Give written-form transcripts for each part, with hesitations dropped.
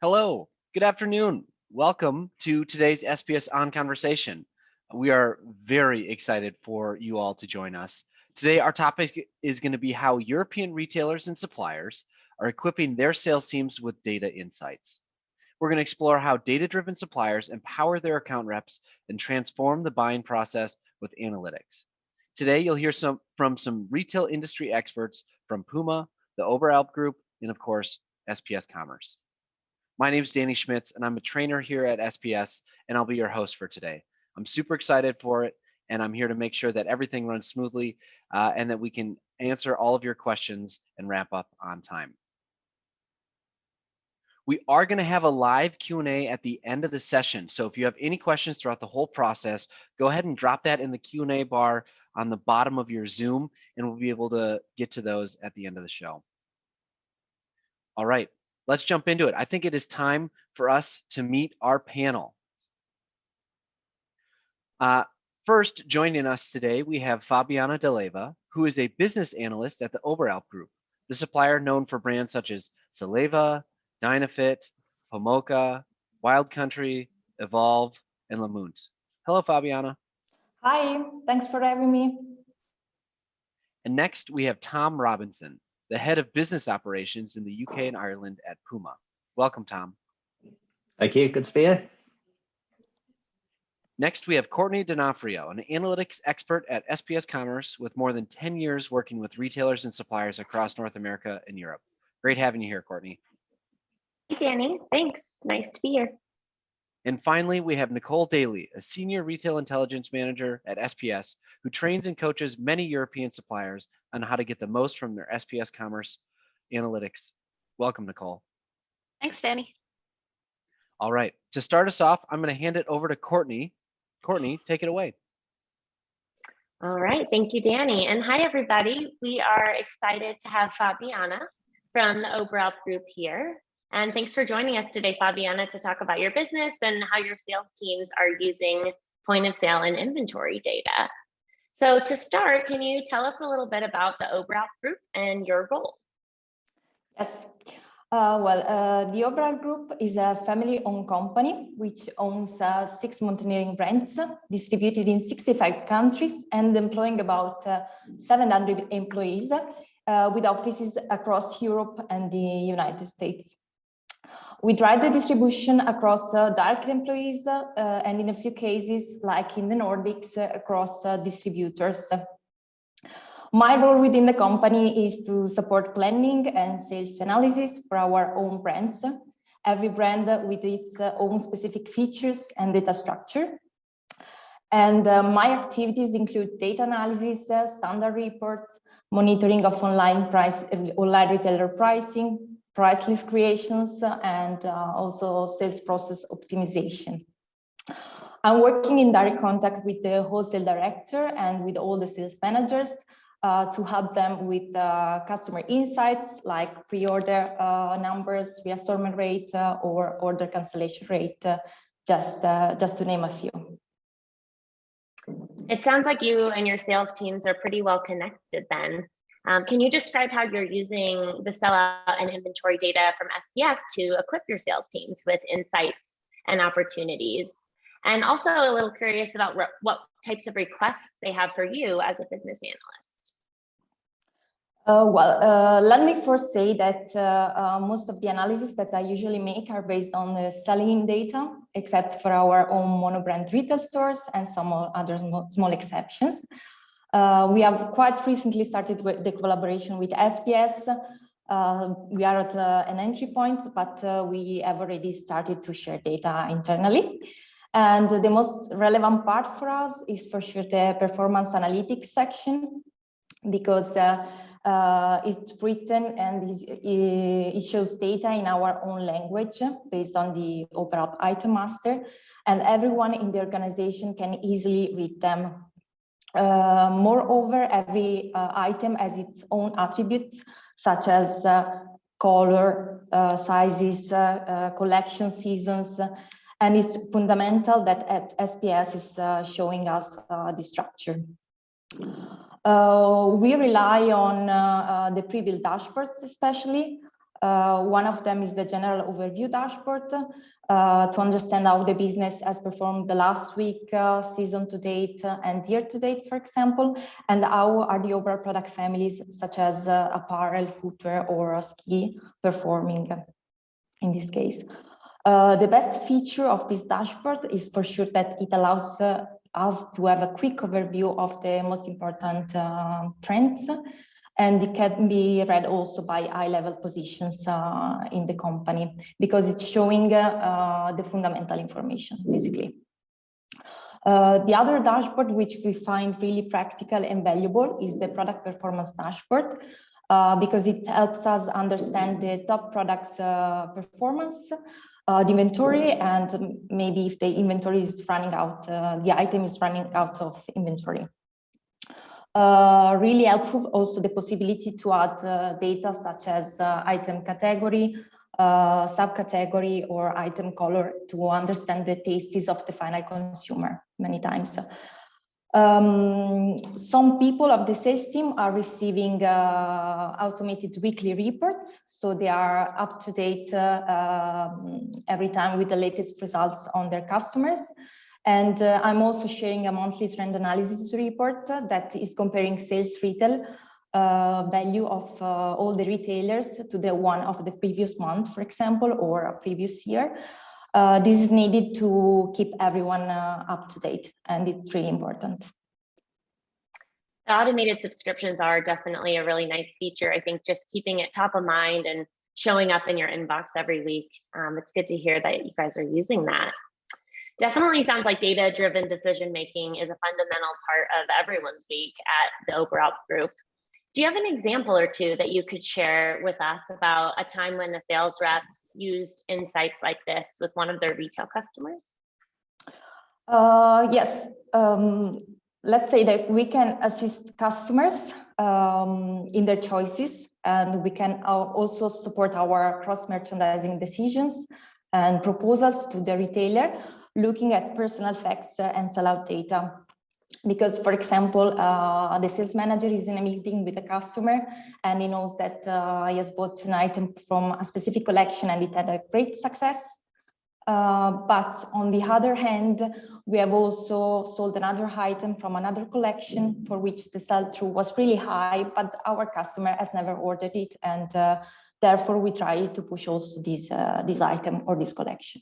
Hello, good afternoon. Welcome to today's SPS On Conversation. We are very excited for you all to join us. Today, our topic is going to be how European retailers and suppliers are equipping their sales teams with data insights. We're going to explore how data-driven suppliers empower their account reps and transform the buying process with analytics. Today, you'll hear from some retail industry experts from Puma, the Oberhelp Group, and of course, SPS Commerce. My name is Danny Schmitz, and I'm a trainer here at SPS, and I'll be your host for today. I'm super excited for it, and I'm here to make sure that everything runs smoothly and that we can answer all of your questions and wrap up on time. We are going to have a live Q&A at the end of the session, so if you have any questions throughout the whole process, go ahead and drop that in the Q&A bar on the bottom of your Zoom, and we'll be able to get to those at the end of the show. All right. Let's jump into it. I think it is time for us to meet our panel. First, joining us today, we have Fabiana Deleva, who is a business analyst at the Oberhelp Group, the supplier known for brands such as Saleva, Dynafit, Pomoca, Wild Country, Evolve, and Lamont. Hello, Fabiana. Hi, thanks for having me. And next, we have Tom Robinson, the head of business operations in the UK and Ireland at Puma. Welcome, Tom. Thank you, good to be here. Next, we have Courtney D'Onofrio, an analytics expert at SPS Commerce with more than 10 years working with retailers and suppliers across North America and Europe. Great having you here, Courtney. Hey, Danny, thanks. Nice to be here. And finally, we have Nicole Daly, a senior retail intelligence manager at SPS, who trains and coaches many European suppliers on how to get the most from their SPS Commerce analytics. Welcome, Nicole. Thanks, Danny. All right, to start us off, I'm going to hand it over to Courtney. Courtney, take it away. All right, thank you, Danny. And hi, everybody. We are excited to have Fabiana from the Oberhelp Group here. And thanks for joining us today, Fabiana, to talk about your business and how your sales teams are using point of sale and inventory data. So to start, can you tell us a little bit about the Oberhelp Group and your role? Yes. The Oberhelp Group is a family-owned company which owns 6 mountaineering brands distributed in 65 countries and employing about 700 employees with offices across Europe and the United States. We drive the distribution across direct employees and in a few cases, like in the Nordics, across distributors. My role within the company is to support planning and sales analysis for our own brands, every brand with its own specific features and data structure. And my activities include data analysis, standard reports, monitoring of online retailer pricing, price list creations, and also sales process optimization. I'm working in direct contact with the wholesale director and with all the sales managers to help them with customer insights like pre-order numbers, reassortment rate, or order cancellation rate, just to name a few. It sounds like you and your sales teams are pretty well connected then. Can you describe how you're using the sellout and inventory data from SPS to equip your sales teams with insights and opportunities? And also a little curious about what types of requests they have for you as a business analyst. Let me first say that most of the analysis that I usually make are based on the selling data, except for our own monobrand retail stores and some other small exceptions. We have quite recently started with the collaboration with SPS. We are at an entry point, but we have already started to share data internally. And the most relevant part for us is for sure the performance analytics section, because it's written and it shows data in our own language based on the Oberhelp item master, and everyone in the organization can easily read them. Moreover, every item has its own attributes, such as color, sizes, collection seasons, and it's fundamental that at SPS is showing us the structure. We rely on the pre-built dashboards, especially One of them is the general overview dashboard to understand how the business has performed the last week, season to date, and year to date, for example, and how are the overall product families such as apparel, footwear, or ski performing in this case. The best feature of this dashboard is for sure that it allows us to have a quick overview of the most important trends, and it can be read also by high-level positions in the company because it's showing the fundamental information, basically. The other dashboard, which we find really practical and valuable, is the product performance dashboard because it helps us understand the top products performance, the inventory, and maybe if the inventory is running out, the item is running out of inventory. Really helpful also the possibility to add data such as item category, subcategory, or item color to understand the tastes of the final consumer many times. Some people of the sales team are receiving automated weekly reports, so they are up to date every time with the latest results on their customers. And I'm also sharing a monthly trend analysis report that is comparing sales retail value of all the retailers to the one of the previous month, for example, or a previous year. This is needed to keep everyone up to date, and it's really important. Automated subscriptions are definitely a really nice feature. I think just keeping it top of mind and showing up in your inbox every week. It's good to hear that you guys are using that. Definitely sounds like data-driven decision-making is a fundamental part of everyone's week at the Oberhelp Group. Do you have an example or two that you could share with us about a time when a sales rep used insights like this with one of their retail customers? Yes. Let's say that we can assist customers in their choices, and we can also support our cross-merchandising decisions and proposals to the retailer, looking at personal facts and sellout data. Because, for example, the sales manager is in a meeting with a customer and he knows that he has bought an item from a specific collection and it had a great success. But on the other hand, we have also sold another item from another collection for which the sell-through was really high, but our customer has never ordered it, and therefore we try to push also this item or this collection.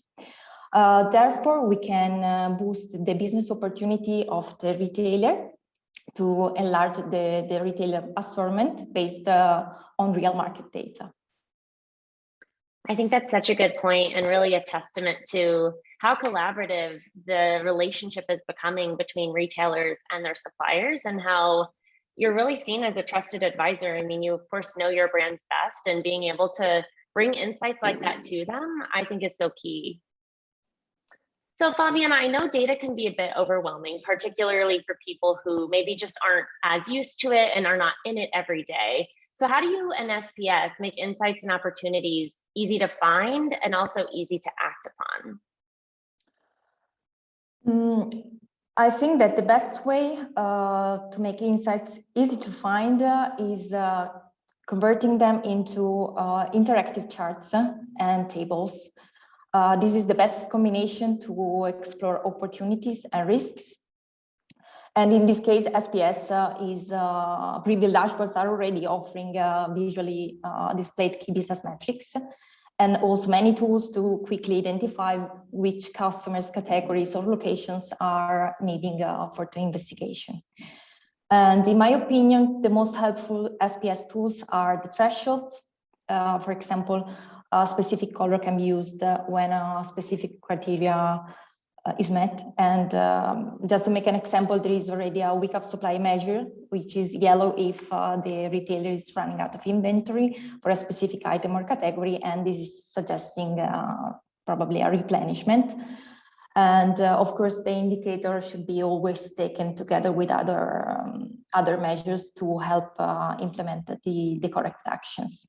Therefore, we can boost the business opportunity of the retailer to enlarge the retailer assortment based on real market data. I think that's such a good point and really a testament to how collaborative the relationship is becoming between retailers and their suppliers, and how you're really seen as a trusted advisor. I mean, you of course know your brand's best, and being able to bring insights like that to them, I think is so key. So Fabiana, I know data can be a bit overwhelming, particularly for people who maybe just aren't as used to it and are not in it every day. So how do you and SPS make insights and opportunities easy to find and also easy to act upon? I think that the best way to make insights easy to find is converting them into interactive charts and tables. This is the best combination to explore opportunities and risks. And in this case, SPS is pre-built dashboards are already offering visually displayed key business metrics, and also many tools to quickly identify which customers, categories, or locations are needing further investigation. And in my opinion, the most helpful SPS tools are the thresholds. For example, a specific color can be used when a specific criteria is met. And just to make an example, there is already a week of supply measure, which is yellow if the retailer is running out of inventory for a specific item or category, and this is suggesting probably a replenishment. And of course, the indicator should be always taken together with other measures to help implement the correct actions.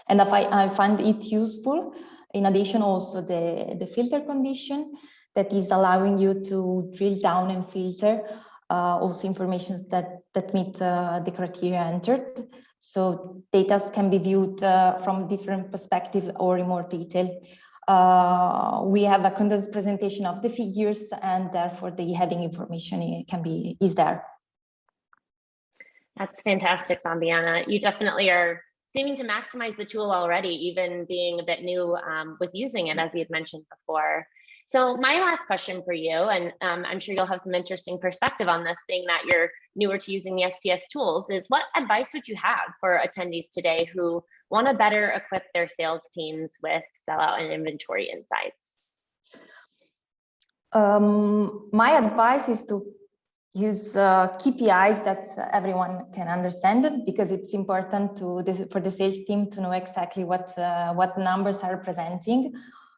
And if I find it useful, in addition, also the filter condition that is allowing you to drill down and filter also information that meet the criteria entered. So data can be viewed from different perspectives or in more detail. We have a condensed presentation of the figures, and therefore the heading information is there. That's fantastic, Fabiana. You definitely are seeming to maximize the tool already, even being a bit new with using it, as you had mentioned before. So my last question for you, and I'm sure you'll have some interesting perspective on this, being that you're newer to using the SPS tools, is what advice would you have for attendees today who want to better equip their sales teams with sellout and inventory insights? My advice is to use KPIs that everyone can understand, because it's important for the sales team to know exactly what numbers are representing.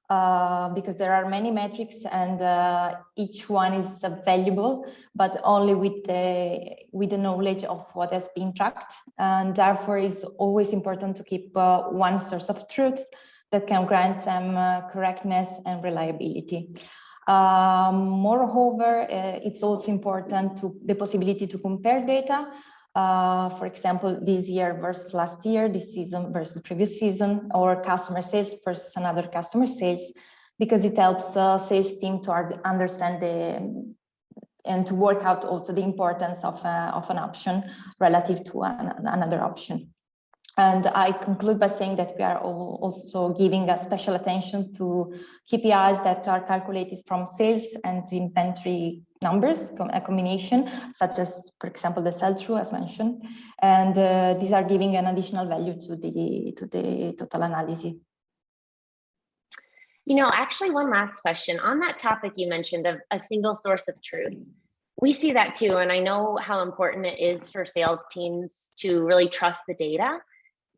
Because there are many metrics, and each one is valuable, but only with the knowledge of what has been tracked. And therefore, it's always important to keep one source of truth that can grant them correctness and reliability. Moreover, it's also important the possibility to compare data. For example, this year versus last year, this season versus previous season, or customer sales versus another customer sales, because it helps sales team to understand and to work out also the importance of an option relative to another option. And I conclude by saying that we are also giving a special attention to KPIs that are calculated from sales and inventory numbers, a combination, such as, for example, the sell-through, as mentioned. And these are giving an additional value to the total analysis. You know, actually, one last question. On that topic you mentioned of a single source of truth, we see that too, and I know how important it is for sales teams to really trust the data.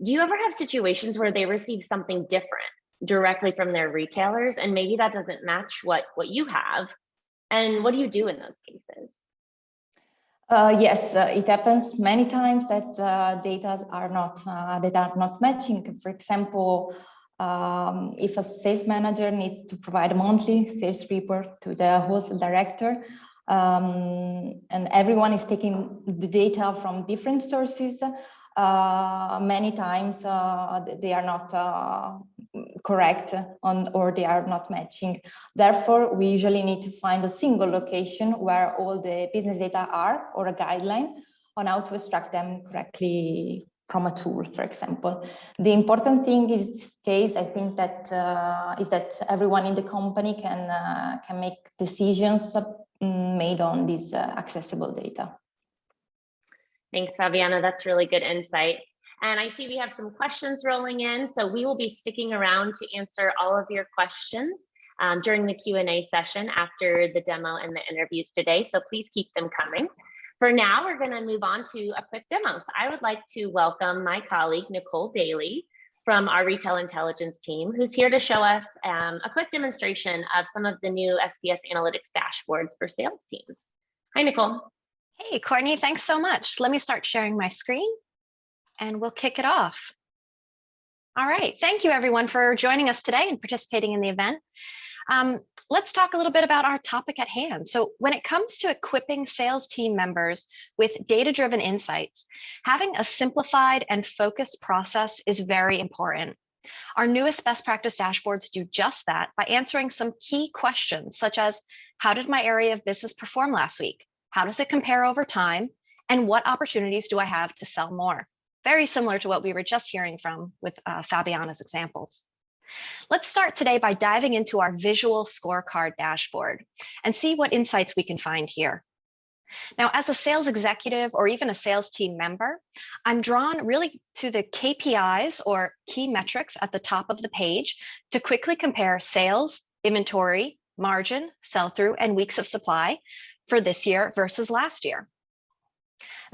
Do you ever have situations where they receive something different directly from their retailers, and maybe that doesn't match what you have? And what do you do in those cases? Yes, it happens many times that data are not matching. For example, if a sales manager needs to provide a monthly sales report to the wholesale director, and everyone is taking the data from different sources, many times they are not correct or they are not matching. Therefore, we usually need to find a single location where all the business data are, or a guideline on how to extract them correctly from a tool, for example. The important thing is this case, I think, that is that everyone in the company can make decisions made on this accessible data. Thanks, Fabiana. That's really good insight. And I see we have some questions rolling in, so we will be sticking around to answer all of your questions during the Q&A session after the demo and the interviews today, so please keep them coming. For now, we're going to move on to a quick demo. So I would like to welcome my colleague, Nicole Daly, from our Retail Intelligence team, who's here to show us a quick demonstration of some of the new SPS Analytics dashboards for sales teams. Hi, Nicole. Hey, Courtney, thanks so much. Let me start sharing my screen and we'll kick it off. All right, thank you everyone for joining us today and participating in the event. Let's talk a little bit about our topic at hand. So when it comes to equipping sales team members with data-driven insights, having a simplified and focused process is very important. Our newest best practice dashboards do just that by answering some key questions, such as, how did my area of business perform last week? How does it compare over time? And what opportunities do I have to sell more? Very similar to what we were just hearing from with Fabiana's examples. Let's start today by diving into our visual scorecard dashboard and see what insights we can find here. Now, as a sales executive or even a sales team member, I'm drawn really to the KPIs or key metrics at the top of the page to quickly compare sales, inventory, margin, sell-through, and weeks of supply for this year versus last year.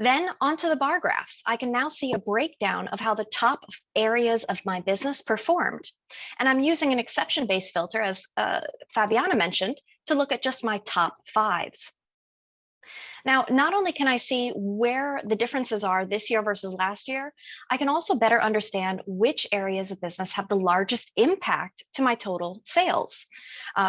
Then onto the bar graphs, I can now see a breakdown of how the top areas of my business performed. And I'm using an exception-based filter, as Fabiana mentioned, to look at just my top fives. Now, not only can I see where the differences are this year versus last year, I can also better understand which areas of business have the largest impact to my total sales.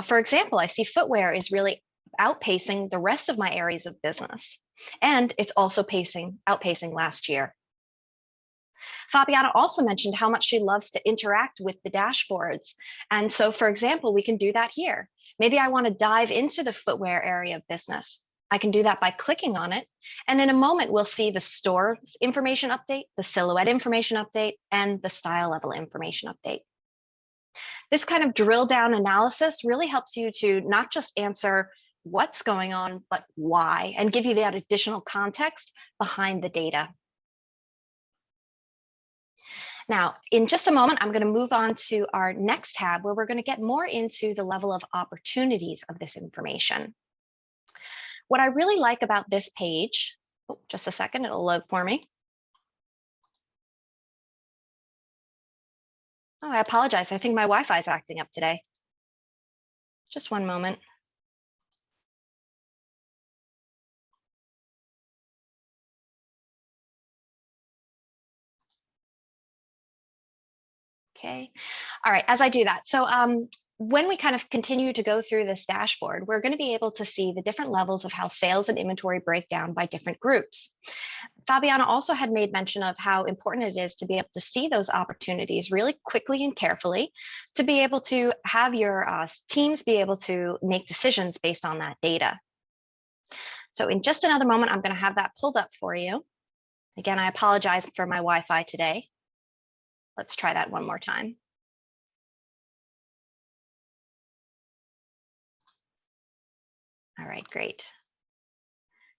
For example, I see footwear is really outpacing the rest of my areas of business. And it's also outpacing last year. Fabiana also mentioned how much she loves to interact with the dashboards. And so, for example, we can do that here. Maybe I want to dive into the footwear area of business. I can do that by clicking on it. And in a moment, we'll see the store information update, the silhouette information update, and the style level information update. This kind of drill down analysis really helps you to not just answer what's going on, but why, and give you that additional context behind the data. Now, in just a moment, I'm going to move on to our next tab where we're going to get more into the level of opportunities of this information. What I really like about this page, oh, just a second, it'll load for me. Oh, I apologize. I think my Wi-Fi is acting up today. Just one moment. Okay. All right, as I do that. So when we kind of continue to go through this dashboard, we're going to be able to see the different levels of how sales and inventory break down by different groups. Fabiana also had made mention of how important it is to be able to see those opportunities really quickly and carefully, to be able to have your teams be able to make decisions based on that data. So in just another moment, I'm going to have that pulled up for you. Again, I apologize for my Wi-Fi today. Let's try that one more time. All right, great.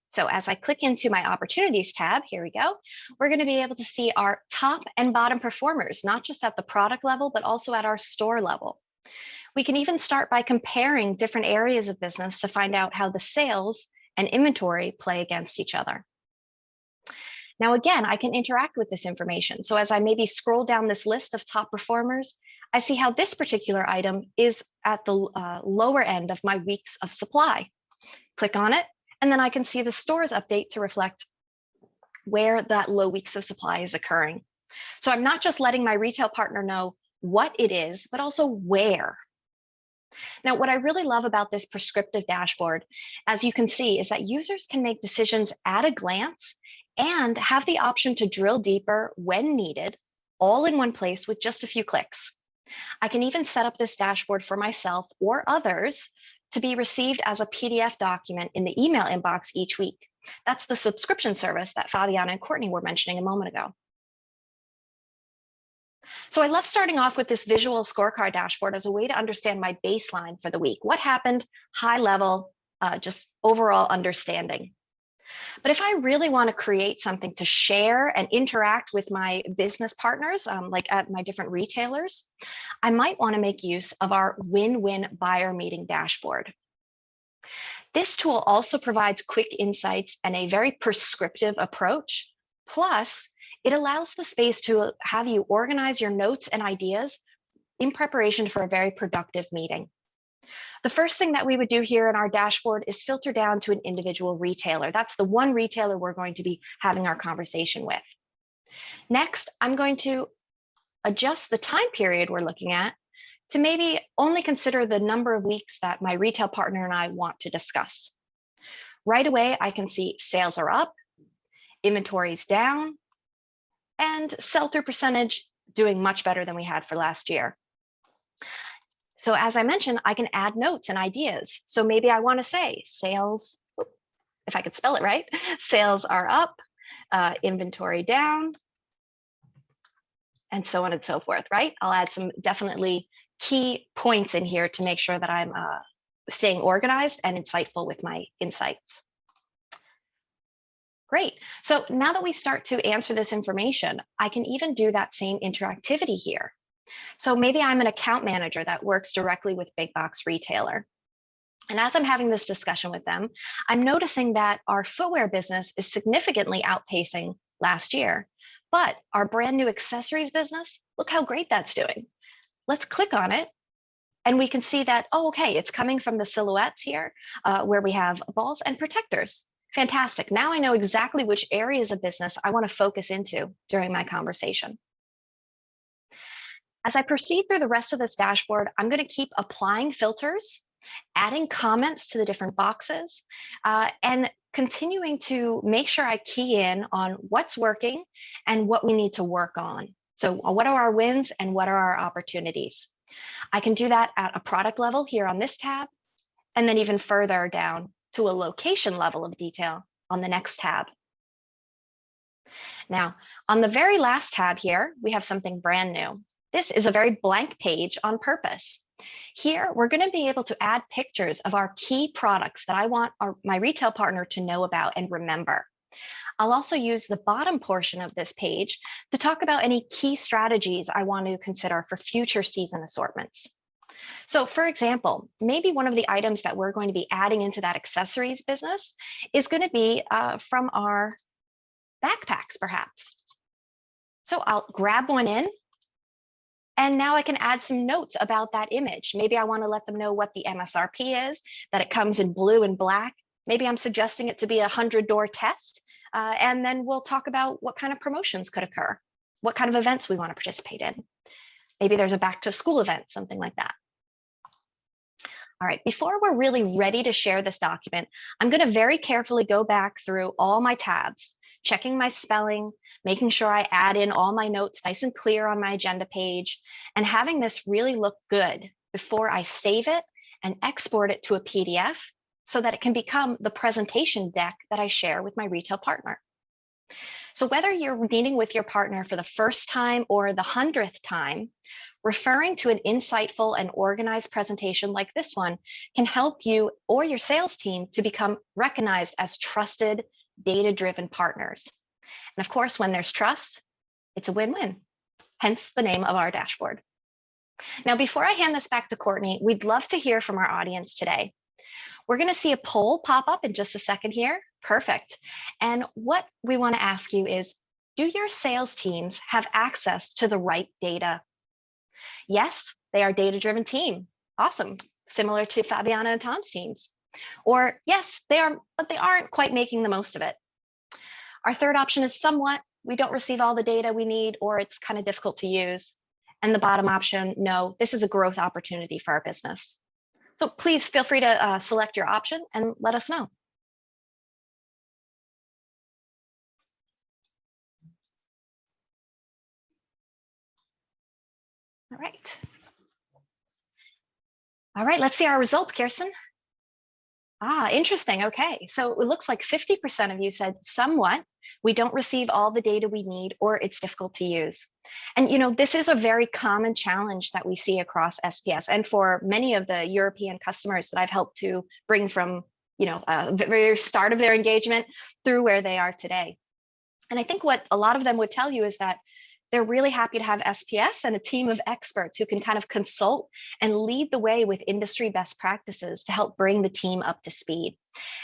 So as I click into my opportunities tab, here we go, we're going to be able to see our top and bottom performers, not just at the product level, but also at our store level. We can even start by comparing different areas of business to find out how the sales and inventory play against each other. Now, again, I can interact with this information. So as I maybe scroll down this list of top performers, I see how this particular item is at the lower end of my weeks of supply. Click on it, and then I can see the stores update to reflect where that low weeks of supply is occurring. So I'm not just letting my retail partner know what it is, but also where. Now, what I really love about this prescriptive dashboard, as you can see, is that users can make decisions at a glance and have the option to drill deeper when needed, all in one place with just a few clicks. I can even set up this dashboard for myself or others to be received as a PDF document in the email inbox each week. That's the subscription service that Fabiana and Courtney were mentioning a moment ago. So I love starting off with this visual scorecard dashboard as a way to understand my baseline for the week. What happened, high level, just overall understanding. But if I really want to create something to share and interact with my business partners, like at my different retailers, I might want to make use of our win-win buyer meeting dashboard. This tool also provides quick insights and a very prescriptive approach. Plus, it allows the space to have you organize your notes and ideas in preparation for a very productive meeting. The first thing that we would do here in our dashboard is filter down to an individual retailer. That's the one retailer we're going to be having our conversation with. Next, I'm going to adjust the time period we're looking at to maybe only consider the number of weeks that my retail partner and I want to discuss. Right away, I can see sales are up, inventory's down, and sell-through percentage doing much better than we had for last year. So as I mentioned, I can add notes and ideas. So maybe I want to say sales, if I could spell it right, sales are up, inventory down, and so on and so forth, right? I'll add some definitely key points in here to make sure that I'm staying organized and insightful with my insights. Great. So now that we start to answer this information, I can even do that same interactivity here. So maybe I'm an account manager that works directly with big box retailer. And as I'm having this discussion with them, I'm noticing that our footwear business is significantly outpacing last year, but our brand new accessories business, look how great that's doing. Let's click on it. And we can see that, oh, okay, it's coming from the silhouettes here where we have balls and protectors. Fantastic. Now I know exactly which areas of business I want to focus into during my conversation. As I proceed through the rest of this dashboard, I'm going to keep applying filters adding comments to the different boxes, and continuing to make sure I key in on what's working and what we need to work on. So what are our wins and what are our opportunities? I can do that at a product level here on this tab, and then even further down to a location level of detail on the next tab. Now, on the very last tab here, we have something brand new. This is a very blank page on purpose. Here, we're going to be able to add pictures of our key products that I want my retail partner to know about and remember. I'll also use the bottom portion of this page to talk about any key strategies I want to consider for future season assortments. So for example, maybe one of the items that we're going to be adding into that accessories business is going to be from our backpacks, perhaps. So I'll grab one in, and now I can add some notes about that image. Maybe I want to let them know what the MSRP is, that it comes in blue and black. Maybe I'm suggesting it to be a 100-door test. And then we'll talk about what kind of promotions could occur, what kind of events we want to participate in. Maybe there's a back to school event, something like that. All right, before we're really ready to share this document, I'm going to very carefully go back through all my tabs, checking my spelling, making sure I add in all my notes nice and clear on my agenda page, and having this really look good before I save it and export it to a PDF so that it can become the presentation deck that I share with my retail partner. So whether you're meeting with your partner for the first time or the 100th time, referring to an insightful and organized presentation like this one can help you or your sales team to become recognized as trusted, data-driven partners. And of course, when there's trust, it's a win-win, hence the name of our dashboard. Now, before I hand this back to Courtney, we'd love to hear from our audience today. We're going to see a poll pop up in just a second here. Perfect. And what we want to ask you is, do your sales teams have access to the right data? Yes, they are a data-driven team. Awesome. Similar to Fabiana and Tom's teams. Or yes, they are, but they aren't quite making the most of it. Our third option is somewhat, we don't receive all the data we need, or it's kind of difficult to use. And the bottom option, no, this is a growth opportunity for our business. So please feel free to select your option and let us know. All right. All right, let's see our results, Kirsten. Interesting. Okay, so it looks like 50% of you said somewhat. We don't receive all the data we need, or it's difficult to use. And you know, this is a very common challenge that we see across SPS, and for many of the European customers that I've helped to bring from, you know, the very start of their engagement through where they are today. And I think what a lot of them would tell you is that they're really happy to have SPS and a team of experts who can kind of consult and lead the way with industry best practices to help bring the team up to speed.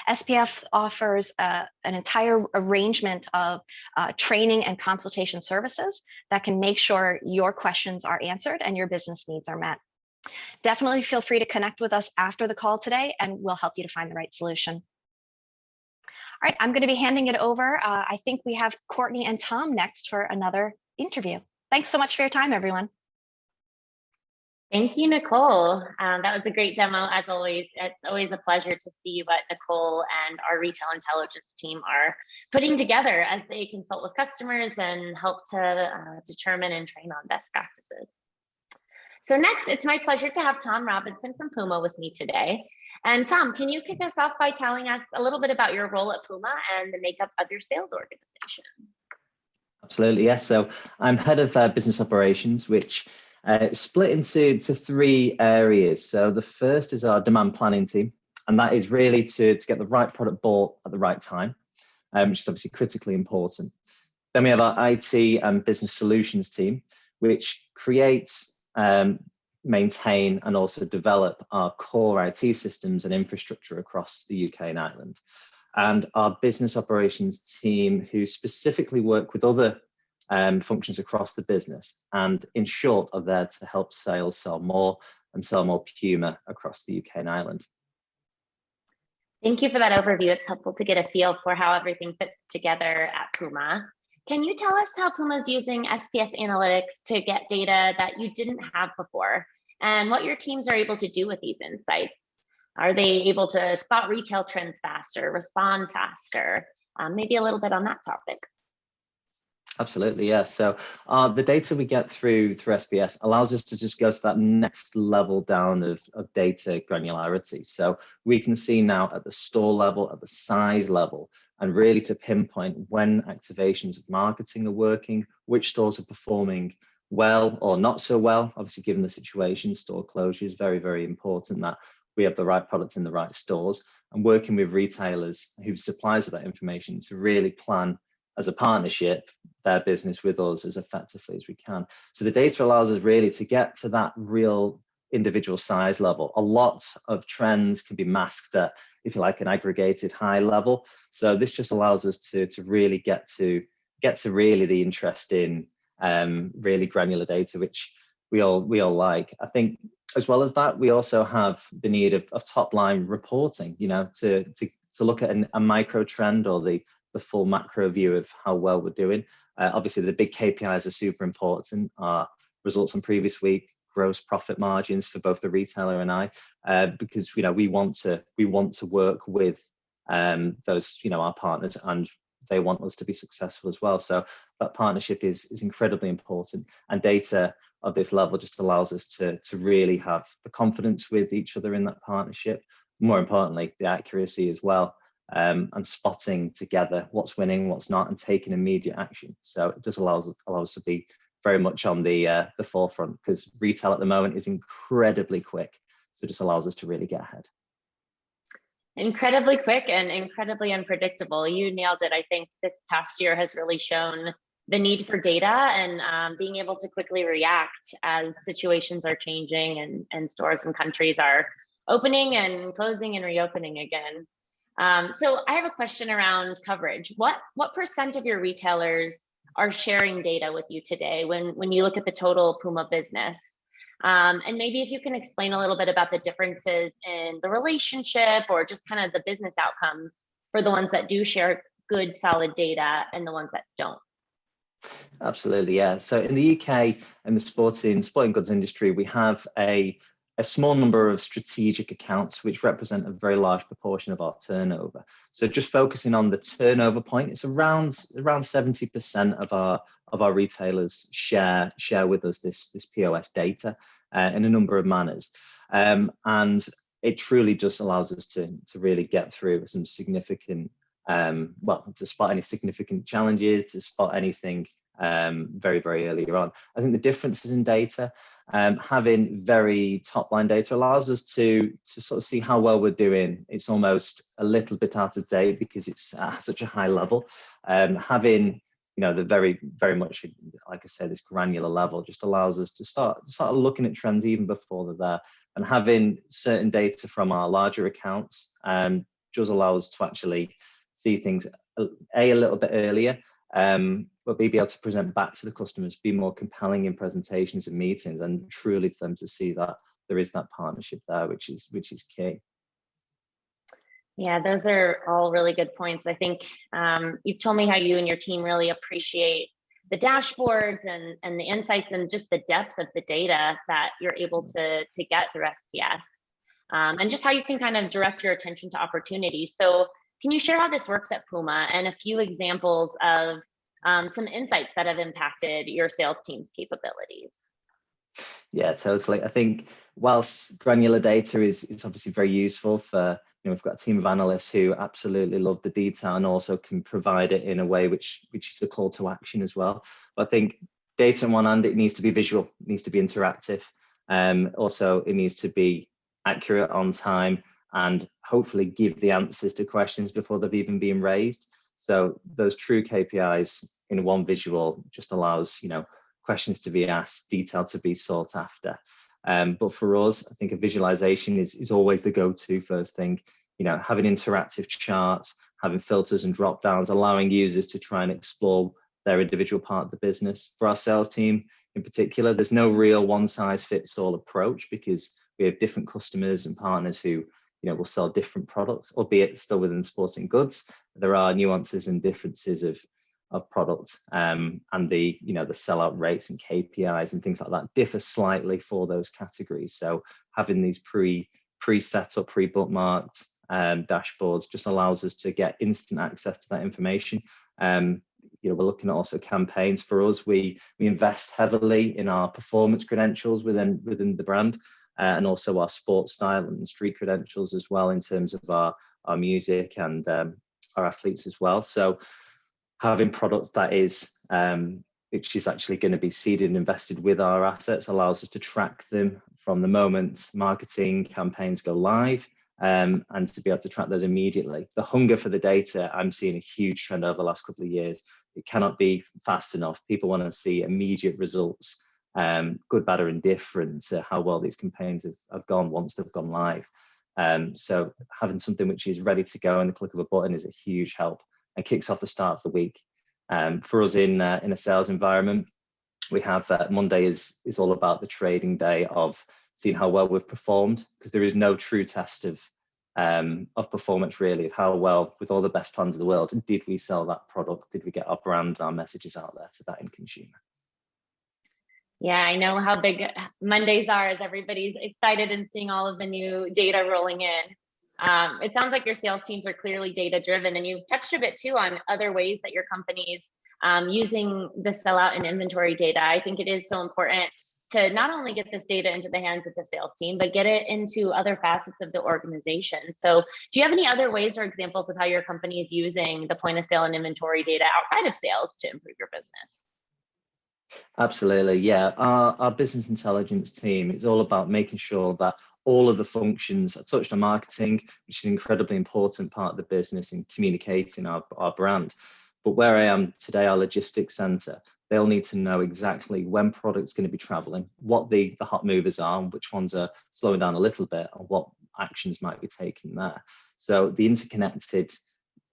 SPF offers an entire arrangement of training and consultation services that can make sure your questions are answered and your business needs are met. Definitely feel free to connect with us after the call today, and we'll help you to find the right solution. All right, I'm going to be handing it over. I think we have Courtney and Tom next for another interview. Thanks so much for your time, everyone. Thank you, Nicole. That was a great demo, as always. It's always a pleasure to see what Nicole and our retail intelligence team are putting together as they consult with customers and help to determine and train on best practices. So next, it's my pleasure to have Tom Robinson from Puma with me today. And Tom, can you kick us off by telling us a little bit about your role at Puma and the makeup of your sales organization? Absolutely, yes. So I'm head of business operations, which split into three areas. So the first is our demand planning team, and that is really to get the right product bought at the right time, which is obviously critically important. Then we have our IT and business solutions team, which creates, maintain, and also develop our core IT systems and infrastructure across the UK and Ireland. And our business operations team, who specifically work with other functions across the business, and in short are there to help sales sell more and sell more Puma across the UK and Ireland. Thank you for that overview. It's helpful to get a feel for how everything fits together at Puma. Can you tell us how Puma is using SPS analytics to get data that you didn't have before, and what your teams are able to do with these insights? Are they able to spot retail trends faster, respond faster? Maybe a little bit on that topic. Absolutely, yeah. So the data we get through SBS allows us to just go to that next level down of data granularity. So we can see now at the store level, at the size level, and really to pinpoint when activations of marketing are working, which stores are performing well or not so well. Obviously, given the situation, store closure is very, very important that we have the right product in the right stores, and working with retailers who supplies of that information to really plan as a partnership their business with us as effectively as we can. So the data allows us really to get to that real individual size level. A lot of trends can be masked at, if you like, an aggregated high level. So this just allows us to really get to really the interesting, really granular data, which we all like. I think as well as that, we also have the need of top line reporting, you know, to look at a micro trend or the full macro view of how well we're doing. Obviously, the big KPIs are super important. Our results on previous week, gross profit margins for both the retailer and I, because we want to work with those our partners, and they want us to be successful as well. So that partnership is incredibly important, and data of this level just allows us to really have the confidence with each other in that partnership. More importantly, the accuracy as well. And spotting together what's winning, what's not, and taking immediate action. So it just allows us to be very much on the forefront, because retail at the moment is incredibly quick. So it just allows us to really get ahead. Incredibly quick and incredibly unpredictable. You nailed it. I think this past year has really shown the need for data and being able to quickly react as situations are changing and stores and countries are opening and closing and reopening again. So I have a question around coverage. What % of your retailers are sharing data with you today when you look at the total Puma business? And maybe if you can explain a little bit about the differences in the relationship or just kind of the business outcomes for the ones that do share good, solid data and the ones that don't. Absolutely, yeah. So in the UK and the sporting goods industry, we have a small number of strategic accounts which represent a very large proportion of our turnover. So just focusing on the turnover point, it's around 70% of our retailers share with us this POS data in a number of manners, and it truly just allows us to really get through some significant, to spot any significant challenges, to spot anything very, very earlier on. I think the differences in data, having very top line data allows us to sort of see how well we're doing. It's almost a little bit out of date because it's at such a high level. Having the very, very much, like I said, this granular level just allows us to start looking at trends even before they're there. And having certain data from our larger accounts does allow us to actually see things a little bit earlier, but be able to present back to the customers, be more compelling in presentations and meetings, and truly for them to see that there is that partnership there, which is key. Yeah, those are all really good points. I think you've told me how you and your team really appreciate the dashboards and the insights and just the depth of the data that you're able to get through SPS, and just how you can kind of direct your attention to opportunities. So can you share how this works at Puma and a few examples of some insights that have impacted your sales team's capabilities? Yeah, totally. I think whilst granular data is obviously very useful for, we've got a team of analysts who absolutely love the detail and also can provide it in a way which is a call to action as well. But I think data on one hand, it needs to be visual, it needs to be interactive. Also, it needs to be accurate, on time, and hopefully give the answers to questions before they've even been raised. So those true KPIs in one visual just allows, questions to be asked, detail to be sought after. But for us, I think a visualization is always the go-to first thing. Having interactive charts, having filters and drop downs, allowing users to try and explore their individual part of the business. For our sales team in particular, there's no real one size fits all approach, because we have different customers and partners who will sell different products, albeit still within sporting goods. There are nuances and differences of products, and the sellout rates and KPIs and things like that differ slightly for those categories. So having these pre-set up, pre-bookmarked dashboards just allows us to get instant access to that information. We're looking at also campaigns. For us, we invest heavily in our performance credentials within the brand, and also our sports style and street credentials as well, in terms of our music and our athletes as well. So having products that is which is actually going to be seeded and invested with our assets allows us to track them from the moment marketing campaigns go live, and to be able to track those immediately. The hunger for the data, I'm seeing a huge trend over the last couple of years. It cannot be fast enough. People want to see immediate results, good, bad, or indifferent to how well these campaigns have gone once they've gone live. So having something which is ready to go in the click of a button is a huge help and kicks off the start of the week. For us in a sales environment, we have Monday is all about the trading day of seeing how well we've performed, because there is no true test of performance really, of how well, with all the best plans of the world, did we sell that product? Did we get our brand, our messages out there to that end consumer? Yeah, I know how big Mondays are, as everybody's excited and seeing all of the new data rolling in. It sounds like your sales teams are clearly data driven, and you've touched a bit too on other ways that your company's using the sellout and inventory data. I think it is so important to not only get this data into the hands of the sales team, but get it into other facets of the organization. So do you have any other ways or examples of how your company is using the point of sale and inventory data outside of sales to improve your business? Absolutely, yeah. Our business intelligence team is all about making sure that all of the functions, I touched on marketing, which is an incredibly important part of the business in communicating our brand. But where I am today, our logistics center, they'll need to know exactly when product's going to be traveling, what the hot movers are, and which ones are slowing down a little bit, and what actions might be taken there. So the interconnected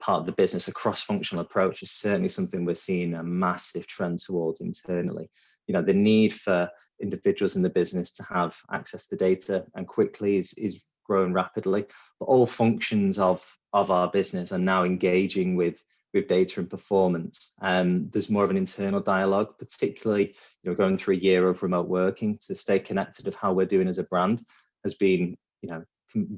part of the business, a cross-functional approach, is certainly something we're seeing a massive trend towards internally. The need for individuals in the business to have access to data and quickly is growing rapidly. But all functions of our business are now engaging with data and performance. There's more of an internal dialogue, particularly going through a year of remote working, to stay connected of how we're doing as a brand has been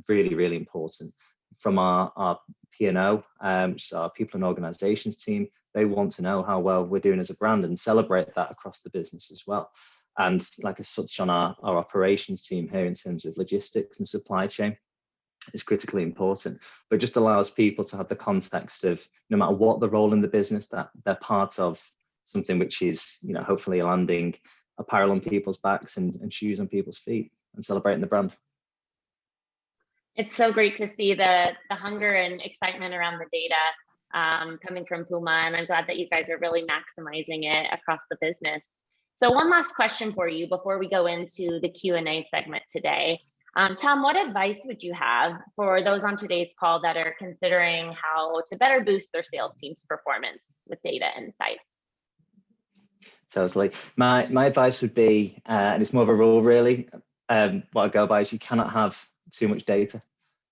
really, really important. From our P&O, which is our people and organizations team, they want to know how well we're doing as a brand and celebrate that across the business as well. And like I touched on, our operations team here in terms of logistics and supply chain is critically important, but just allows people to have the context of, no matter what the role in the business, that they're part of something which is hopefully landing apparel on people's backs and shoes on people's feet and celebrating the brand. It's so great to see the hunger and excitement around the data coming from Puma, and I'm glad that you guys are really maximizing it across the business. So one last question for you before we go into the Q&A segment today. Tom, what advice would you have for those on today's call that are considering how to better boost their sales team's performance with data insights? Totally. My advice would be, and it's more of a rule really, what I go by is you cannot have too much data.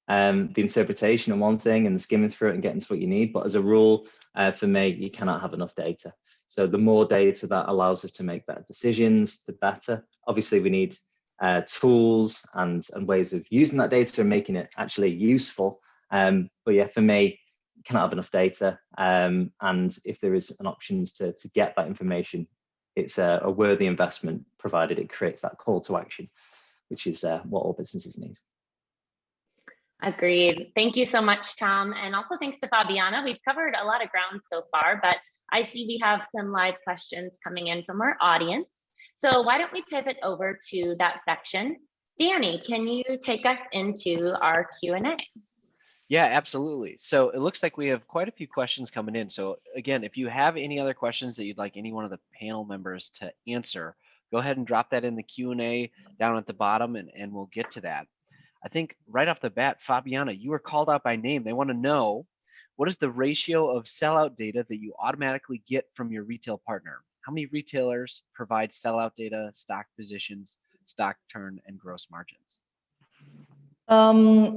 The interpretation and one thing and skimming through it and getting to what you need, but as a rule, for me, you cannot have enough data. So the more data that allows us to make better decisions, the better. Obviously, we need tools and ways of using that data and making it actually useful. But yeah, for me, you cannot have enough data. And if there is an option to get that information, it's a worthy investment, provided it creates that call to action, which is what all businesses need. Agreed. Thank you so much, Tom. And also thanks to Fabiana. We've covered a lot of ground so far, but I see we have some live questions coming in from our audience. So why don't we pivot over to that section? Danny, can you take us into our Q&A? Yeah, absolutely. So it looks like we have quite a few questions coming in. So again, if you have any other questions that you'd like any one of the panel members to answer, go ahead and drop that in the Q&A down at the bottom, and we'll get to that. I think right off the bat, Fabiana, you were called out by name. They want to know, what is the ratio of sellout data that you automatically get from your retail partner? How many retailers provide sellout data, stock positions, stock turn, and gross margins?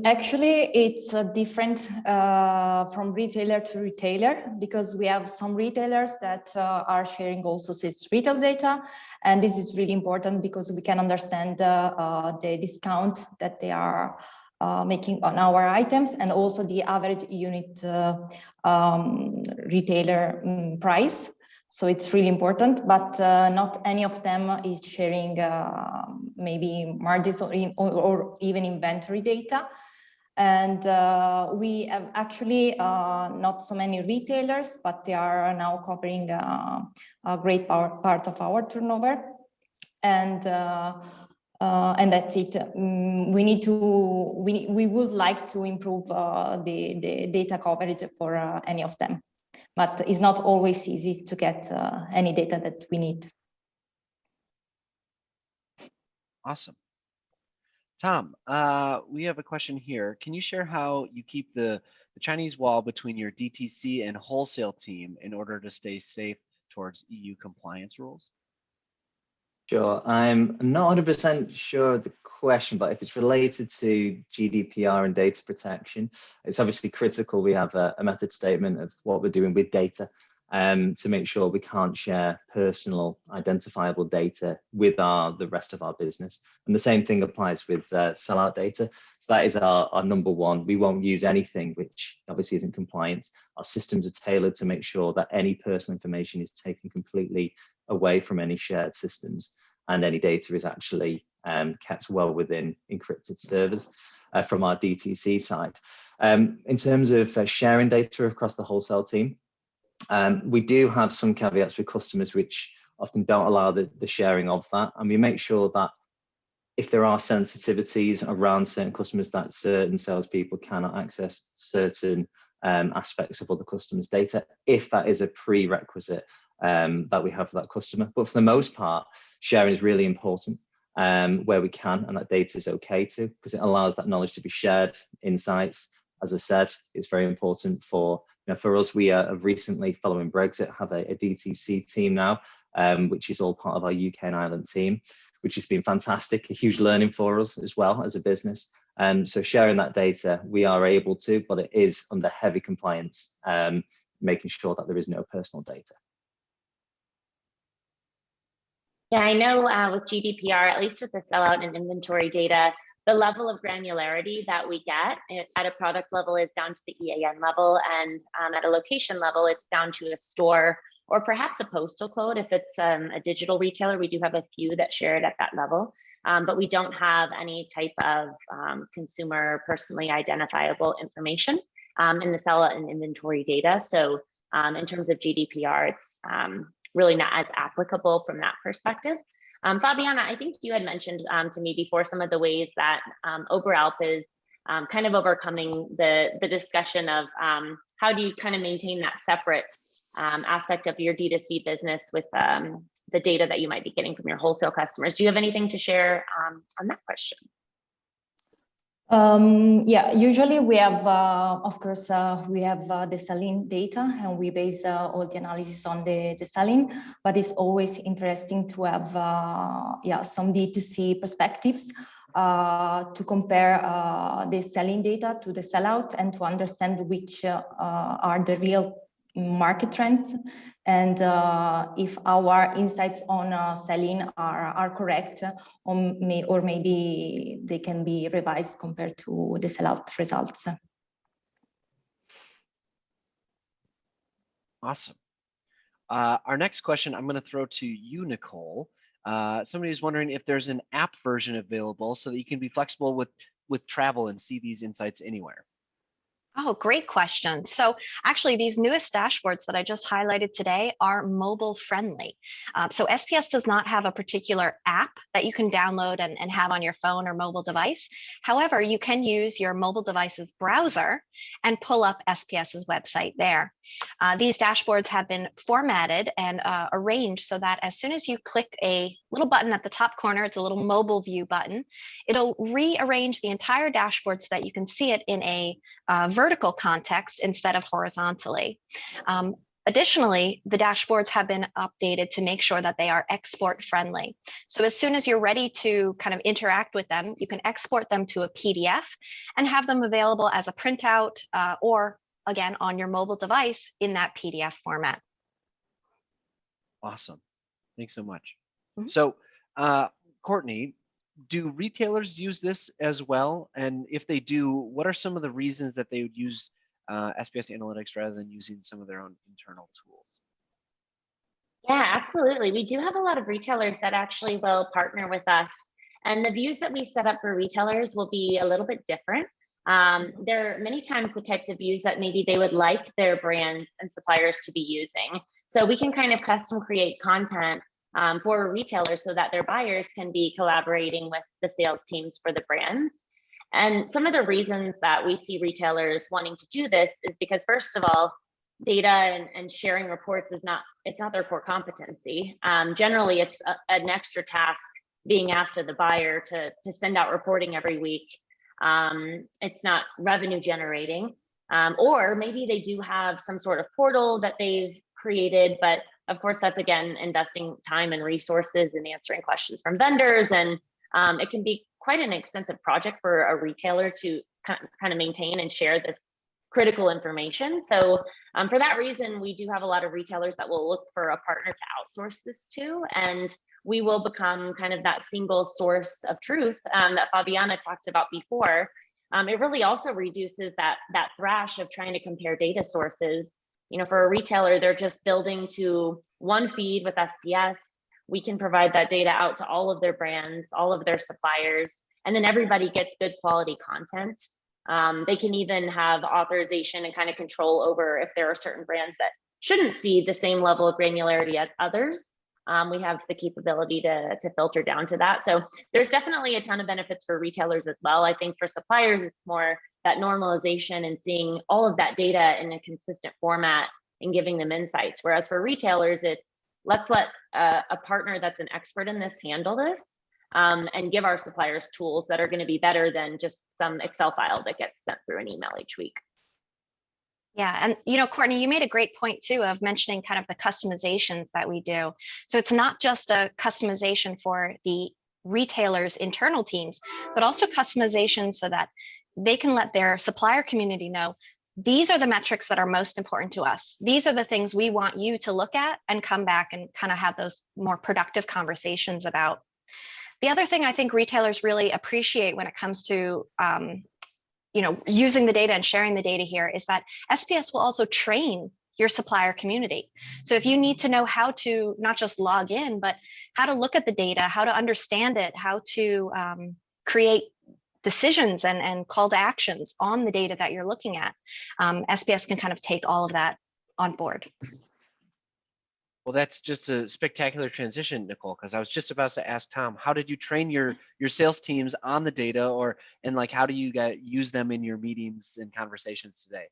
Actually, it's different from retailer to retailer, because we have some retailers that are sharing also sales retail data. And this is really important because we can understand the discount that they are making on our items, and also the average unit retailer price. So it's really important, but not any of them is sharing maybe margins or even inventory data. And we have actually not so many retailers, but they are now covering a great part of our turnover. And that's it. We would like to improve the data coverage for any of them, but it's not always easy to get any data that we need. Awesome. Tom, we have a question here. Can you share how you keep the Chinese wall between your DTC and wholesale team in order to stay safe towards EU compliance rules? Sure. I'm not 100% sure of the question, but if it's related to GDPR and data protection, it's obviously critical we have a method statement of what we're doing with data to make sure we can't share personal identifiable data with the rest of our business. And the same thing applies with sellout data. So that is our number one. We won't use anything which obviously isn't compliant. Our systems are tailored to make sure that any personal information is taken completely away from any shared systems, and any data is actually kept well within encrypted servers from our DTC side. In terms of sharing data across the wholesale team, we do have some caveats with customers which often don't allow the sharing of that, and we make sure that if there are sensitivities around certain customers, that certain salespeople cannot access certain aspects of other customers' data, if that is a prerequisite that we have for that customer. But for the most part, sharing is really important where we can, and that data is okay to, because it allows that knowledge to be shared, insights. As I said, it's very important for us. We have recently, following Brexit, have a DTC team now, which is all part of our UK and Ireland team, which has been fantastic, a huge learning for us as well as a business. So sharing that data, we are able to, but it is under heavy compliance, making sure that there is no personal data. Yeah, I know with GDPR, at least with the sellout and inventory data, the level of granularity that we get at a product level is down to the EAN level, and at a location level, it's down to a store or perhaps a postal code. If it's a digital retailer, we do have a few that share it at that level, but we don't have any type of consumer personally identifiable information in the sellout and inventory data. So in terms of GDPR, it's really not as applicable from that perspective. Fabiana, I think you had mentioned to me before some of the ways that Oberhelp is kind of overcoming the discussion of how do you kind of maintain that separate aspect of your D2C business with the data that you might be getting from your wholesale customers. Do you have anything to share on that question? Yeah, usually we have, of course, we have the selling data, and we base all the analysis on the selling, but it's always interesting to have some D2C perspectives to compare the selling data to the sellout and to understand which are the real market trends, and if our insights on selling are correct, or maybe they can be revised compared to the sellout results. Awesome. Our next question I'm going to throw to you, Nicole. Somebody is wondering if there's an app version available so that you can be flexible with travel and see these insights anywhere. Oh, great question. So actually, these newest dashboards that I just highlighted today are mobile friendly. So SPS does not have a particular app that you can download and have on your phone or mobile device. However, you can use your mobile device's browser and pull up SPS's website there. These dashboards have been formatted and arranged so that as soon as you click a little button at the top corner, it's a little mobile view button, it'll rearrange the entire dashboard so that you can see it in a vertical context instead of horizontally. Additionally, the dashboards have been updated to make sure that they are export friendly. So as soon as you're ready to kind of interact with them, you can export them to a PDF and have them available as a printout or again on your mobile device in that PDF format. Awesome. Thanks so much. Mm-hmm. So Courtney, do retailers use this as well? And if they do, what are some of the reasons that they would use SPS Analytics rather than using some of their own internal tools? Yeah, absolutely. We do have a lot of retailers that actually will partner with us. And the views that we set up for retailers will be a little bit different. There are many times the types of views that maybe they would like their brands and suppliers to be using. So we can kind of custom create content for retailers so that their buyers can be collaborating with the sales teams for the brands. And some of the reasons that we see retailers wanting to do this is because, first of all, data and sharing reports is not their core competency. Generally, it's an extra task being asked of the buyer to send out reporting every week. It's not revenue generating, or maybe they do have some sort of portal that they've created, but of course that's again investing time and resources and answering questions from vendors, and it can be quite an extensive project for a retailer to kind of maintain and share this critical information. So for that reason, we do have a lot of retailers that will look for a partner to outsource this to, and we will become kind of that single source of truth that Fabiana talked about before. It really also reduces that thrash of trying to compare data sources. You know, for a retailer, they're just building to one feed with SPS. We can provide that data out to all of their brands, all of their suppliers, and then everybody gets good quality content. They can even have authorization and kind of control over if there are certain brands that shouldn't see the same level of granularity as others. We have the capability to filter down to that. So there's definitely a ton of benefits for retailers as well. I think for suppliers, it's more that normalization and seeing all of that data in a consistent format and giving them insights. Whereas for retailers, it's let's let a partner that's an expert in this handle this. And give our suppliers tools that are going to be better than just some Excel file that gets sent through an email each week. Yeah, and you know, Courtney, you made a great point too of mentioning kind of the customizations that we do. So it's not just a customization for the retailers' internal teams, but also customization so that they can let their supplier community know these are the metrics that are most important to us. These are the things we want you to look at and come back and kind of have those more productive conversations about. The other thing I think retailers really appreciate when it comes to you know, using the data and sharing the data here is that SPS will also train your supplier community. So if you need to know how to not just log in, but how to look at the data, how to understand it, how to create decisions and call to actions on the data that you're looking at, SPS can kind of take all of that on board. Well, that's just a spectacular transition, Nicole, because I was just about to ask Tom, how did you train your sales teams on the data, and like how do you guys use them in your meetings and conversations today?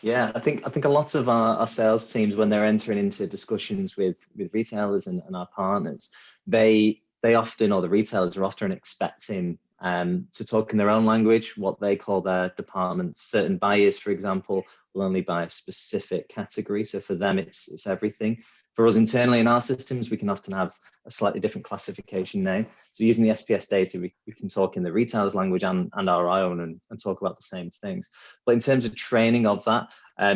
Yeah, I think a lot of our sales teams, when they're entering into discussions with retailers and our partners, they often, or the retailers are often expecting to talk in their own language, what they call their departments. Certain buyers, for example, will only buy a specific category. So for them, it's everything. For us internally in our systems, we can often have a slightly different classification name. So using the SPS data, we can talk in the retailer's language and our own and talk about the same things. But in terms of training of that,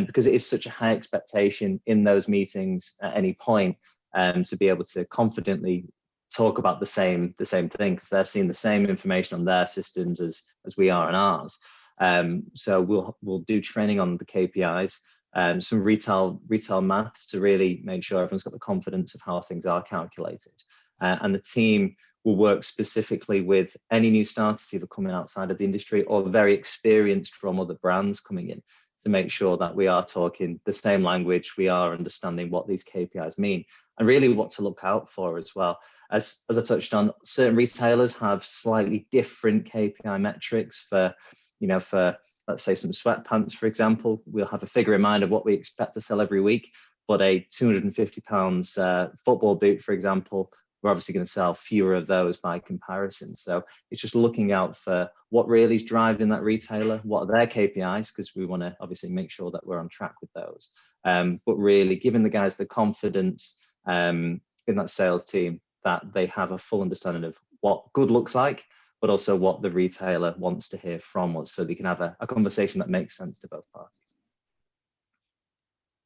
because it is such a high expectation in those meetings at any point, to be able to confidently talk about the same thing, because they're seeing the same information on their systems as we are on ours. So we'll do training on the KPIs, some retail maths to really make sure everyone's got the confidence of how things are calculated. And the team will work specifically with any new starters either coming outside of the industry or very experienced from other brands coming in, to make sure that we are talking the same language, we are understanding what these KPIs mean, and really what to look out for as well. As I touched on, certain retailers have slightly different KPI metrics for let's say some sweatpants, for example. We'll have a figure in mind of what we expect to sell every week, but a £250 football boot, for example, we're obviously going to sell fewer of those by comparison. So it's just looking out for what really is driving that retailer, what are their KPIs, because we want to obviously make sure that we're on track with those. But really giving the guys the confidence in that sales team that they have a full understanding of what good looks like, but also what the retailer wants to hear from us, so they can have a conversation that makes sense to both parties.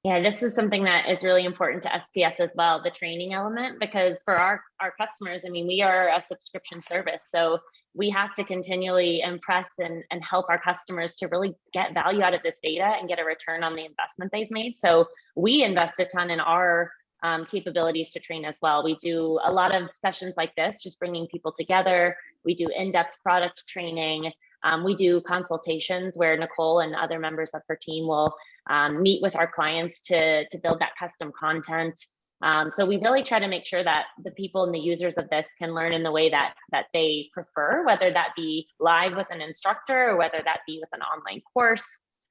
Yeah, this is something that is really important to SPS as well, the training element, because for our customers, I mean, we are a subscription service. So we have to continually impress and help our customers to really get value out of this data and get a return on the investment they've made. So we invest a ton in our capabilities to train as well. We do a lot of sessions like this, just bringing people together. We do in-depth product training. We do consultations where Nicole and other members of her team will meet with our clients to build that custom content. So we really try to make sure that the people and the users of this can learn in the way that they prefer, whether that be live with an instructor or whether that be with an online course.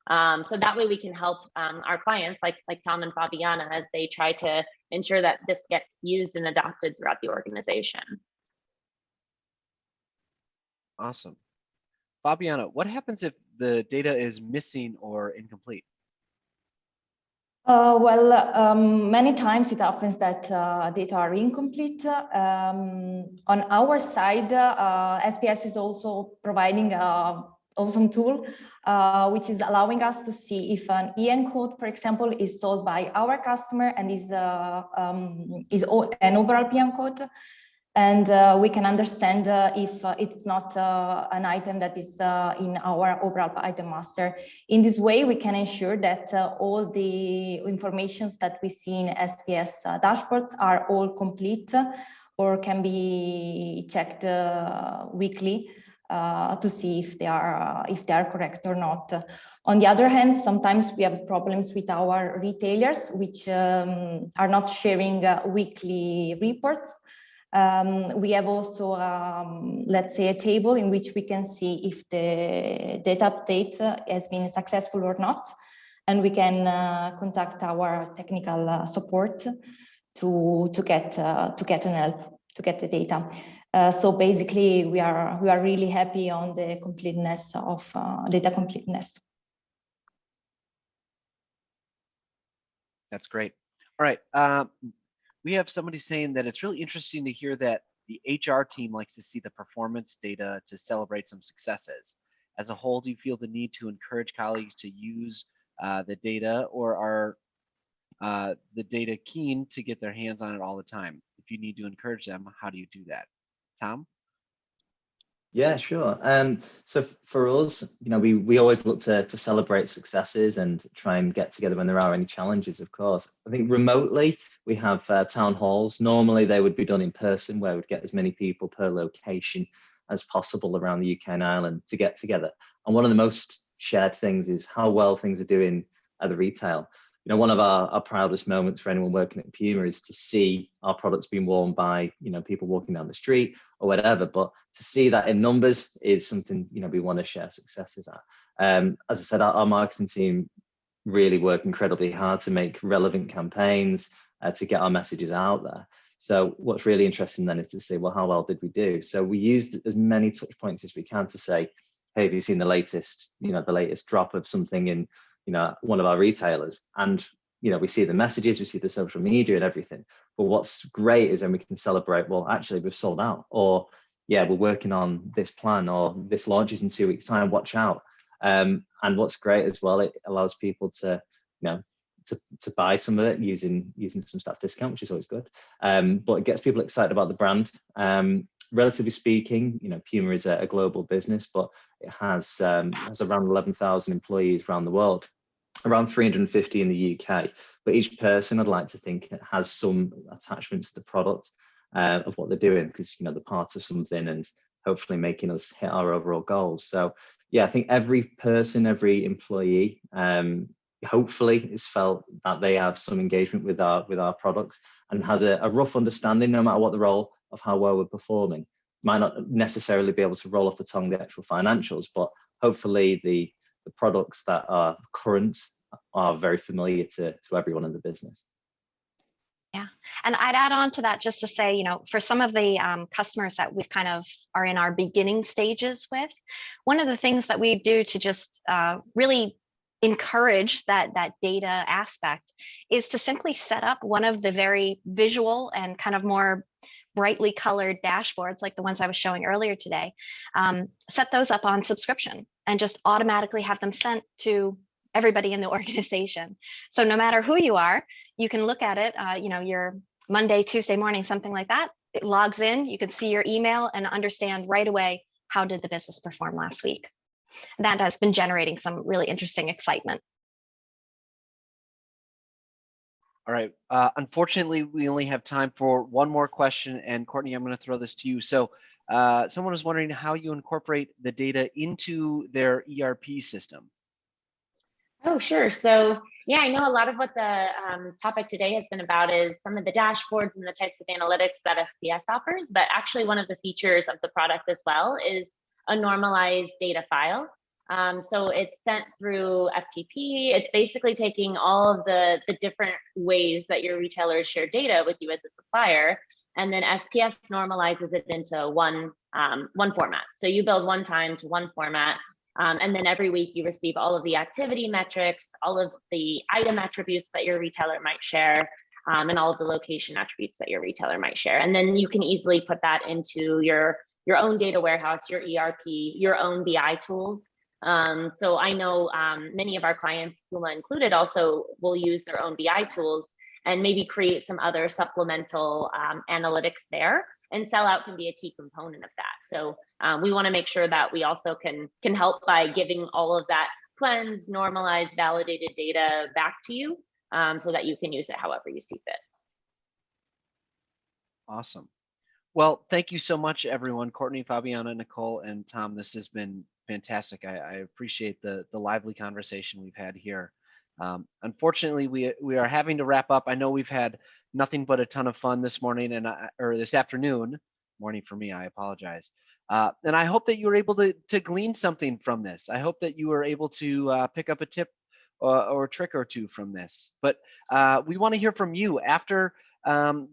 So that way we can help our clients like Tom and Fabiana as they try to ensure that this gets used and adopted throughout the organization. Awesome. Fabiana, what happens if the data is missing or incomplete? Many times it happens that data are incomplete. On our side, SPS is also providing an awesome tool, which is allowing us to see if an EN code, for example, is sold by our customer and is an Oberhelp EN code. And we can understand if it's not an item that is in our Oberhelp item master. In this way, we can ensure that all the informations that we see in SPS dashboards are all complete or can be checked weekly to see if they are correct or not. On the other hand, sometimes we have problems with our retailers, which are not sharing weekly reports. We have also, let's say, a table in which we can see if the data update has been successful or not, and we can contact our technical support to get an help to get the data. So basically, we are really happy on the completeness of data completeness. That's great. All right. We have somebody saying that it's really interesting to hear that the HR team likes to see the performance data to celebrate some successes. As a whole, do you feel the need to encourage colleagues to use the data, or are the data keen to get their hands on it all the time? If you need to encourage them, how do you do that? Tom? Yeah, sure. So for us, we always look to celebrate successes and try and get together when there are any challenges, of course. I think remotely, we have town halls. Normally, they would be done in person, where we'd get as many people per location as possible around the UK and Ireland to get together. And one of the most shared things is how well things are doing at the retail. One of our proudest moments for anyone working at Puma is to see our products being worn by, people walking down the street or whatever. But to see that in numbers is something, we want to share successes at. As I said, our marketing team really work incredibly hard to make relevant campaigns to get our messages out there. So what's really interesting then is to say, well, how well did we do? So we used as many touch points as we can to say, hey, have you seen the latest drop of something in one of our retailers? And we see the messages, we see the social media and everything. But what's great is then we can celebrate, well, actually we've sold out, or yeah, we're working on this plan, or this launches in 2 weeks time, watch out. And what's great as well, it allows people to to buy some of it using some staff discount, which is always good. But it gets people excited about the brand. Relatively speaking, Puma is a global business, but it has around 11,000 employees around the world, around 350 in the UK. But each person, I'd like to think, has some attachment to the product of what they're doing, because they're part of something and hopefully making us hit our overall goals. So yeah, I think every person, every employee, hopefully has felt that they have some engagement with our products and has a rough understanding, no matter what the role, of how well we're performing. Might not necessarily be able to roll off the tongue the actual financials, but hopefully the products that are current are very familiar to everyone in the business. Yeah, and I'd add on to that just to say, for some of the customers that we kind of are in our beginning stages with, one of the things that we do to just really encourage that data aspect is to simply set up one of the very visual and kind of more brightly colored dashboards like the ones I was showing earlier today, set those up on subscription and just automatically have them sent to everybody in the organization. So no matter who you are, you can look at it, your Monday, Tuesday morning, something like that. It logs in, you can see your email and understand right away, how did the business perform last week? That has been generating some really interesting excitement. All right. Unfortunately, we only have time for one more question. And Courtney, I'm going to throw this to you. So someone was wondering how you incorporate the data into their ERP system. Oh, sure. So yeah, I know a lot of what the topic today has been about is some of the dashboards and the types of analytics that SPS offers, but actually one of the features of the product as well is a normalized data file. So it's sent through FTP. It's basically taking all of the different ways that your retailers share data with you as a supplier, and then SPS normalizes it into one format. So you build one time to one format. And then every week you receive all of the activity metrics, all of the item attributes that your retailer might share, and all of the location attributes that your retailer might share. And then you can easily put that into your own data warehouse, your ERP, your own BI tools. So I know many of our clients, Puma included, also will use their own BI tools and maybe create some other supplemental analytics there. And sellout can be a key component of that. So we want to make sure that we also can help by giving all of that cleansed, normalized, validated data back to you so that you can use it however you see fit. Awesome. Well, thank you so much, everyone. Courtney, Fabiana, Nicole, and Tom, this has been fantastic. I appreciate the lively conversation we've had here. Unfortunately, we are having to wrap up. I know we've had nothing but a ton of fun this morning or this afternoon. Morning for me, I apologize. And I hope that you were able to glean something from this. I hope that you were able to pick up a tip or a trick or two from this. But we want to hear from you after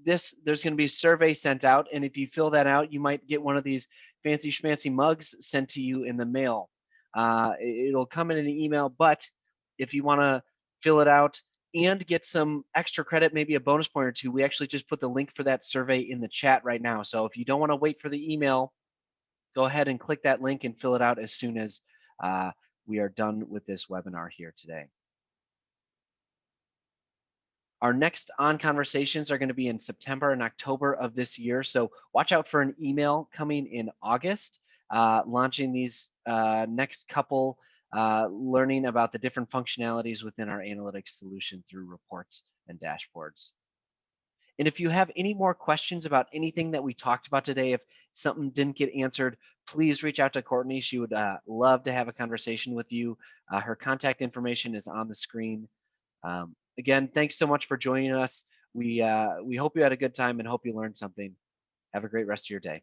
this. There's going to be a survey sent out, and if you fill that out, you might get one of these fancy schmancy mugs sent to you in the mail. It'll come in an email, but if you want to fill it out and get some extra credit, maybe a bonus point or two, we actually just put the link for that survey in the chat right now. So if you don't want to wait for the email, go ahead and click that link and fill it out as soon as we are done with this webinar here today. Our next On Conversations are going to be in September and October of this year. So watch out for an email coming in August, launching these next couple, learning about the different functionalities within our analytics solution through reports and dashboards. And if you have any more questions about anything that we talked about today, if something didn't get answered, please reach out to Courtney. She would love to have a conversation with you. Her contact information is on the screen. Again, thanks so much for joining us. We hope you had a good time and hope you learned something. Have a great rest of your day.